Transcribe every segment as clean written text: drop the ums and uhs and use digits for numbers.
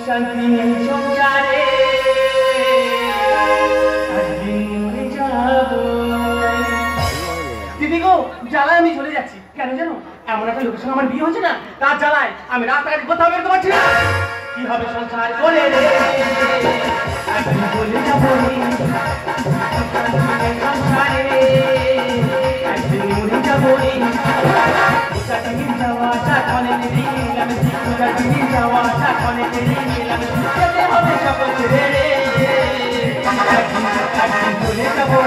শান্তি নেই সংসারে একদিন মরে যাব। দিদি গো জ্বালায় আমি চলে যাচ্ছি। কেন জানো? এমন একটা লোকের সঙ্গে আমার বিয়ে হচ্ছে না, তার জ্বালায় আমি রাস্তাঘাটে কোথাও বেরোতে পারছি না। কি হবে সংসার করে রে, একদিন বলে যাবো সংসারে একদিন মরে যাবো। যাওয়া সাক্ষণে দিলাম যাওয়া সাক্ষণে দিলাম যেতে হবে সকল রে, একদিন বলে যাবো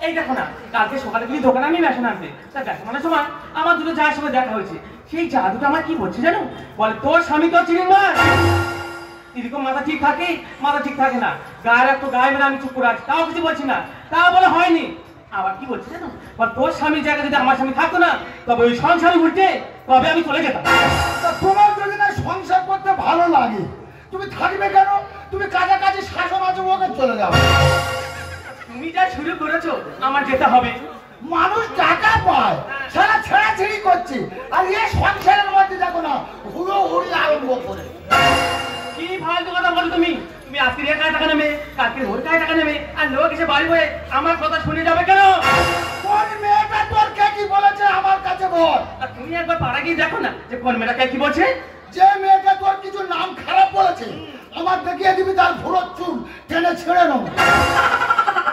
এই দেখো না, কালকে সকালে তুমি দোকানে আমি বেসন আনতে, তা বেসনের সময় আমার দুটো যার সঙ্গে দেখা হয়েছে। সেই যা দুটো আমার কি বলছে জানো? বলে তোর স্বামী তোর চিনি না। এরকম মাথা ঠিক থাকে, মাথা ঠিক থাকে না। গায়ের একটু গায়ে মেরে আমি চুপ করে আছি, তাও কিছু বলছি না। তা বলে হয়নি। আবার কি বলছে জানো? বল তোর স্বামীর জায়গায় যদি আমার স্বামী থাকতো না, তবে ওই সংসারে উল্টে তবে আমি চলে যেতাম। তোমার যদি না সংসার করতে ভালো লাগে, তুমি থাকবে কেন? তুমি কাছাকাছি শাসন আছে ওকে চলে যাও। তুমি যা শুরু করেছো আমার যেতে হবে। মানুষ টাকা পায়, সারা ছেড়াছেড়ি করছে, আর এই সংসারের মধ্যে দেখো না হুড়োহুড়ি আরম্ভ করে। কি ফালতু কথা বলো তুমি? তুমি আজকে এর গায়ে টাকা নেবে, কালকে ওর গায়ে টাকা নেবে, আর লোক এসে বাড়ি বয়ে আমার কথা শুনে যাবে কেন? কোন মেয়েটা তোর কে কি বলেছে আমার কাছে বল। আর তুমি একবার পাড়া গিয়ে দেখো না যে কোন মেয়েটা কে কি বলছে। যে মেয়েটা তোর কিছু নাম খারাপ বলেছে আমার দেখিয়ে দিবি তার ভুরো চুল টেনে ছেড়ে নেবো।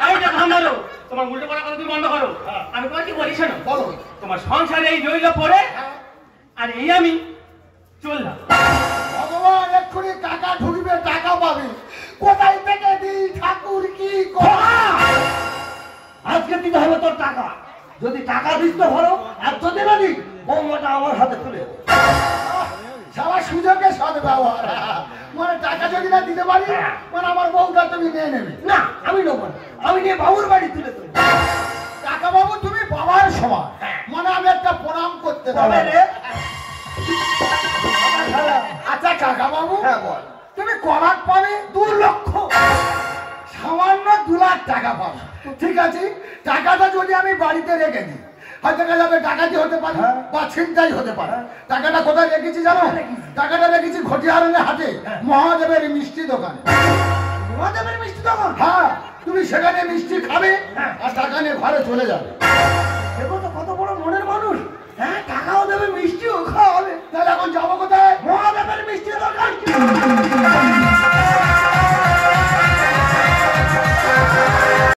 এই দেখো আমারও তোমার উল্টো করা কথা তুমি বন্ধ করো। আমি তোমার কি বলিস না, বলো। তোমার সংসারে এই রইল পড়ে, আর এই আমি চললাম। ভগবান এক্ষুনি টাকা ঢুকবে, টাকা পাবে, কোথায় থেকে দিই ঠাকুর কি আজকে দিতে হবে তোর টাকা। যদি টাকা দিস তো ভালো, আর যদি না দিই বৌমাটা আমার হাতে তুলে সারা সুযোগে সদ ব্যবহার। মানে টাকা যদি না দিতে পারি মানে আমার বউটা তুমি নিয়ে নেবে না, আমি নেবো না, আমি নিয়ে বাবুর বাড়ি তুলে দেবো। টাকা বাবু তুমি বাবার সমান, মানে আমি একটা প্রণাম করতে পারবে রে। আচ্ছা কাকা বাবু, তুমি কলাক পাবে 2 লক্ষ, সামান্য 2 লাখ টাকা পাবে। ঠিক আছে, টাকাটা যদি আমি বাড়িতে রেখে দিই, হয়তো যাবে ডাকাতি হতে পারে বা ছিনতাই হতে পারে। টাকাটা কোথায় রেখেছি জানো? টাকাটা রেখেছি ঘটিয়ারঙ্গের হাটে মহাদেবের মিষ্টি দোকানে। মহাদেবের মিষ্টি দোকান? হ্যাঁ, তুমি সেখানে মিষ্টি খাবে আর টাকা নিয়ে ঘরে চলে যাবে। দেখো তো কত বড় মনের মানুষ। হ্যাঁ, টাকাও দেবে মিষ্টিও খাওয়াবে। তাহলে এখন যাবো কোথায়? মহাদেবের মিষ্টি দোকান।